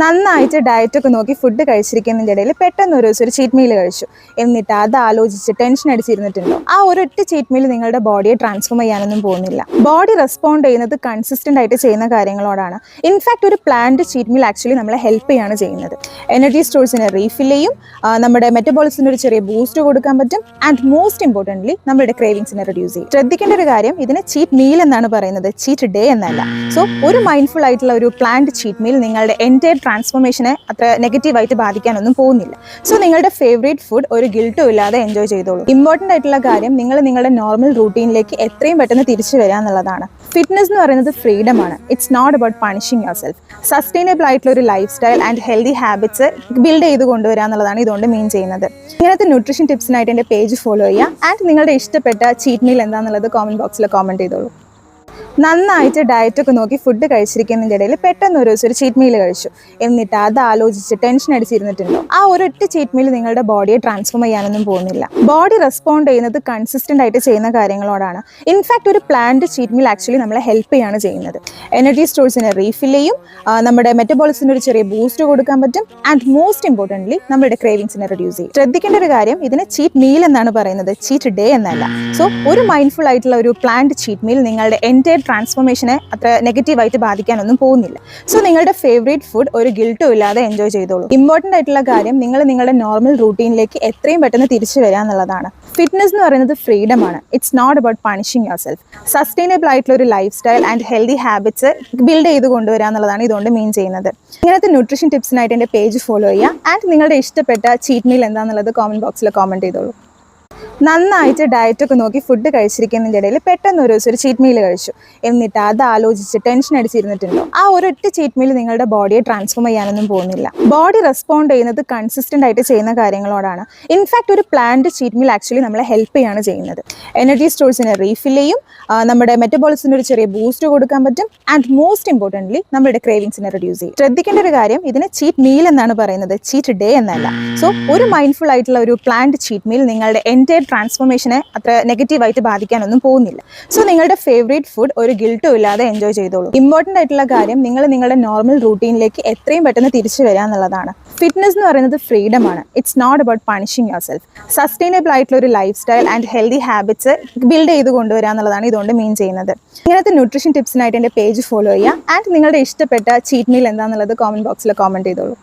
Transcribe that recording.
നന്നായിട്ട് ഡയറ്റൊക്കെ നോക്കി ഫുഡ് കഴിച്ചിരിക്കുന്നതിൻ്റെ ഇടയിൽ പെട്ടെന്ന് ഒരു ദിവസം ഒരു ചീറ്റ് മീൽ കഴിച്ചു. എന്നിട്ട് അത് ആലോചിച്ച് ടെൻഷൻ അടിച്ചിരുന്നിട്ടുണ്ടോ? ആ ഒരൊറ്റ ചീറ്റ് മീൽ നിങ്ങളുടെ ബോഡിയെ ട്രാൻസ്ഫോം ചെയ്യാനൊന്നും പോകുന്നില്ല. ബോഡി റെസ്പോണ്ട് ചെയ്യുന്നത് കൺസിസ്റ്റന്റ് ആയിട്ട് ചെയ്യുന്ന കാര്യങ്ങളോടാണ്. ഇൻഫാക്ട് ഒരു പ്ലാൻഡ് ചീറ്റ് മീൽ ആക്ച്വലി നമ്മളെ ഹെൽപ്പ് ചെയ്യാണ് ചെയ്യുന്നത്. എനർജി സ്റ്റോഴ്സിനെ റീഫിൽ ചെയ്യും, നമ്മുടെ മെറ്റബോളിസത്തിന് ഒരു ചെറിയ ബൂസ്റ്റ് കൊടുക്കാൻ പറ്റും, ആൻഡ് മോസ്റ്റ് ഇമ്പോർട്ടൻ്റ്ലി നമ്മുടെ ക്രേവിങ്സിനെ റെഡ്യൂസ് ചെയ്യും. ശ്രദ്ധിക്കേണ്ട ഒരു കാര്യം, ഇതിനെ ചീറ്റ് മീൽ എന്നാണ് പറയുന്നത്, ചീറ്റ് ഡേ എന്നല്ല. സോ ഒരു മൈൻഡ്ഫുൾ ആയിട്ടുള്ള ഒരു പ്ലാൻഡ് ചീറ്റ് മീൽ നിങ്ങളുടെ എൻറ്റയർ ട്രാൻസ്ഫോർമേഷനെ അത്ര നെഗറ്റീവായിട്ട് ബാധിക്കാനൊന്നും പോകുന്നില്ല. സോ നിങ്ങളുടെ ഫേവറേറ്റ് ഫുഡ് ഒരു ഗിൽട്ടും ഇല്ലാതെ എൻജോയ് ചെയ്തോളൂ. ഇമ്പോർട്ടൻ്റ് ആയിട്ടുള്ള കാര്യം, നിങ്ങൾ നിങ്ങളുടെ നോർമൽ റൂട്ടീനിലേക്ക് എത്രയും പെട്ടെന്ന് തിരിച്ചു വരിക എന്നുള്ളതാണ്. ഫിറ്റ്നസ് എന്ന് പറയുന്നത് ഫ്രീഡമാണ്. It's not about punishing yourself. Sustainable ആയിട്ടുള്ള ഒരു lifestyle and healthy habits build ചെയ്ത് കൊണ്ടുവരിക എന്നുള്ളതാണ് ഇതുകൊണ്ട് മീൻ ചെയ്യുന്നത്. ഇങ്ങനത്തെ ന്യൂട്രീഷൻ ടിപ്സിനായിട്ട് എൻ്റെ പേജ് ഫോളോ ചെയ്യുക. ആൻഡ് നിങ്ങളുടെ ഇഷ്ടപ്പെട്ട ചീറ്റ് മീൽ എന്താണെന്നുള്ളത് കോമൻറ്റ് ബോക്സിൽ കോമൻറ്റ് ചെയ്തോളൂ. നന്നായിട്ട് ഡയറ്റൊക്കെ നോക്കി ഫുഡ് കഴിച്ചിരിക്കുന്നതിൻ്റെ ഇടയിൽ പെട്ടെന്ന് ഒരു ദിവസം ഒരു ചീറ്റ് മീൽ കഴിച്ചു. എന്നിട്ട് അത് ആലോചിച്ച് ടെൻഷൻ അടിച്ചിരുന്നിട്ടുണ്ടോ? ആ ഒരൊറ്റ ചീറ്റ് മീൽ നിങ്ങളുടെ ബോഡിയെ ട്രാൻസ്ഫോം ചെയ്യാനൊന്നും പോകുന്നില്ല. ബോഡി റെസ്പോണ്ട് ചെയ്യുന്നത് കൺസിസ്റ്റന്റ് ആയിട്ട് ചെയ്യുന്ന കാര്യങ്ങളോടാണ്. ഇൻഫാക്ട് ഒരു പ്ലാൻഡ് ചീറ്റ് മീൽ ആക്ച്വലി നമ്മളെ ഹെൽപ്പ് ചെയ്യാണ് ചെയ്യുന്നത്. എനർജി സ്റ്റോഴ്സിനെ റീഫിൽ ചെയ്യും, നമ്മുടെ മെറ്റബോളിസത്തിന് ഒരു ചെറിയ ബൂസ്റ്റ് കൊടുക്കാൻ പറ്റും, ആൻഡ് മോസ്റ്റ് ഇമ്പോർട്ടൻ്റ്ലി നമ്മുടെ ക്രേവിങ്സിനെ റെഡ്യൂസ് ചെയ്യും. ശ്രദ്ധിക്കേണ്ട ഒരു കാര്യം, ഇതിനെ ചീറ്റ് മീൽ എന്നാണ് പറയുന്നത്, ചീറ്റ് ഡേ എന്നല്ല. സോ ഒരു മൈൻഡ്ഫുൾ ആയിട്ടുള്ള ഒരു പ്ലാൻഡ് ചീറ്റ് മീൽ നിങ്ങളുടെ എൻറ്റയർ ട്രാൻസ്ഫോർമേഷനെ അത്ര നെഗറ്റീവായിട്ട് ബാധിക്കാനൊന്നും പോകുന്നില്ല. സോ നിങ്ങളുടെ ഫേവറേറ്റ് ഫുഡ് ഒരു ഗിൽട്ടും ഇല്ലാതെ എൻജോയ് ചെയ്തോളൂ. ഇമ്പോർട്ടൻ്റ് ആയിട്ടുള്ള കാര്യം, നിങ്ങൾ നിങ്ങളുടെ നോർമൽ റൂട്ടീനിലേക്ക് എത്രയും പെട്ടെന്ന് തിരിച്ചു വരിക എന്നുള്ളതാണ്. ഫിറ്റ്നസ് എന്ന് പറയുന്നത് ഫ്രീഡമാണ്. It's not about punishing yourself. Sustainable ആയിട്ടുള്ള ഒരു lifestyle and healthy habits build ചെയ്ത് കൊണ്ടുവരിക എന്നുള്ളതാണ് ഇതുകൊണ്ട് മീൻ ചെയ്യുന്നത്. ഇങ്ങനത്തെ ന്യൂട്രീഷൻ ടിപ്സിനായിട്ട് എൻ്റെ പേജ് ഫോളോ ചെയ്യുക. ആൻഡ് നിങ്ങളുടെ ഇഷ്ടപ്പെട്ട ചീറ്റ് മീൽ എന്താണെന്നുള്ളത് കോമൻറ്റ് ബോക്സിൽ കോമൻറ്റ് ചെയ്തോളൂ. നന്നായിട്ട് ഡയറ്റൊക്കെ നോക്കി ഫുഡ് കഴിച്ചിരിക്കുന്നതിൻ്റെ ഇടയിൽ പെട്ടെന്ന് ഒരു ദിവസം ഒരു ചീറ്റ് മീൽ കഴിച്ചു. എന്നിട്ട് അത് ആലോചിച്ച് ടെൻഷൻ അടിച്ചിരുന്നിട്ടുണ്ടോ? ആ ഒരൊറ്റ ചീറ്റ് മീൽ നിങ്ങളുടെ ബോഡിയെ ട്രാൻസ്ഫോം ചെയ്യാനൊന്നും പോകുന്നില്ല. ബോഡി റെസ്പോണ്ട് ചെയ്യുന്നത് കൺസിസ്റ്റന്റ് ആയിട്ട് ചെയ്യുന്ന കാര്യങ്ങളോടാണ്. ഇൻഫാക്ട് ഒരു പ്ലാൻഡ് ചീറ്റ് മീൽ ആക്ച്വലി നമ്മളെ ഹെൽപ്പ് ചെയ്യാണ് ചെയ്യുന്നത്. എനർജി സ്റ്റോഴ്സിനെ റീഫിൽ ചെയ്യും, നമ്മുടെ മെറ്റബോളിസത്തിന് ഒരു ചെറിയ ബൂസ്റ്റ് കൊടുക്കാൻ പറ്റും, ആൻഡ് മോസ്റ്റ് ഇമ്പോർട്ടൻ്റ്ലി നമ്മുടെ ക്രേവിങ്സിനെ റെഡ്യൂസ് ചെയ്യും. ശ്രദ്ധിക്കേണ്ട ഒരു കാര്യം, ഇതിനെ ചീറ്റ് മീൽ എന്നാണ് പറയുന്നത്, ചീറ്റ് ഡേ എന്നല്ല. സോ ഒരു മൈൻഡ്ഫുൾ ആയിട്ടുള്ള ഒരു പ്ലാൻഡ് ചീറ്റ് മീൽ നിങ്ങളുടെ എൻറ്റയർ ട്രാൻസ്ഫോർമേഷനെ അത്ര നെഗറ്റീവായിട്ട് ബാധിക്കാനൊന്നും പോകുന്നില്ല. സോ നിങ്ങളുടെ ഫേവറേറ്റ് ഫുഡ് ഒരു ഗിൽട്ടും ഇല്ലാതെ എൻജോയ് ചെയ്തോളൂ. ഇമ്പോർട്ടൻ്റ് ആയിട്ടുള്ള കാര്യം, നിങ്ങൾ നിങ്ങളുടെ നോർമൽ റൂട്ടീനിലേക്ക് എത്രയും പെട്ടെന്ന് തിരിച്ചു വരിക എന്നുള്ളതാണ്. ഫിറ്റ്നസ് എന്ന് പറയുന്നത് ഫ്രീഡമാണ്. It's not about punishing yourself. Sustainable ആയിട്ടുള്ള ഒരു lifestyle and healthy habits build ചെയ്ത് കൊണ്ടുവരിക എന്നുള്ളതാണ് ഇതുകൊണ്ട് മീൻ ചെയ്യുന്നത്. ഇങ്ങനത്തെ ന്യൂട്രീഷൻ ടിപ്സിനായിട്ട് എൻ്റെ പേജ് ഫോളോ ചെയ്യുക. ആൻഡ് നിങ്ങളുടെ ഇഷ്ടപ്പെട്ട ചീറ്റ് മീൽ എന്താണെന്നുള്ളത് കോമൻറ്റ് ബോക്സിൽ കോമൻറ്റ് ചെയ്തോളൂ.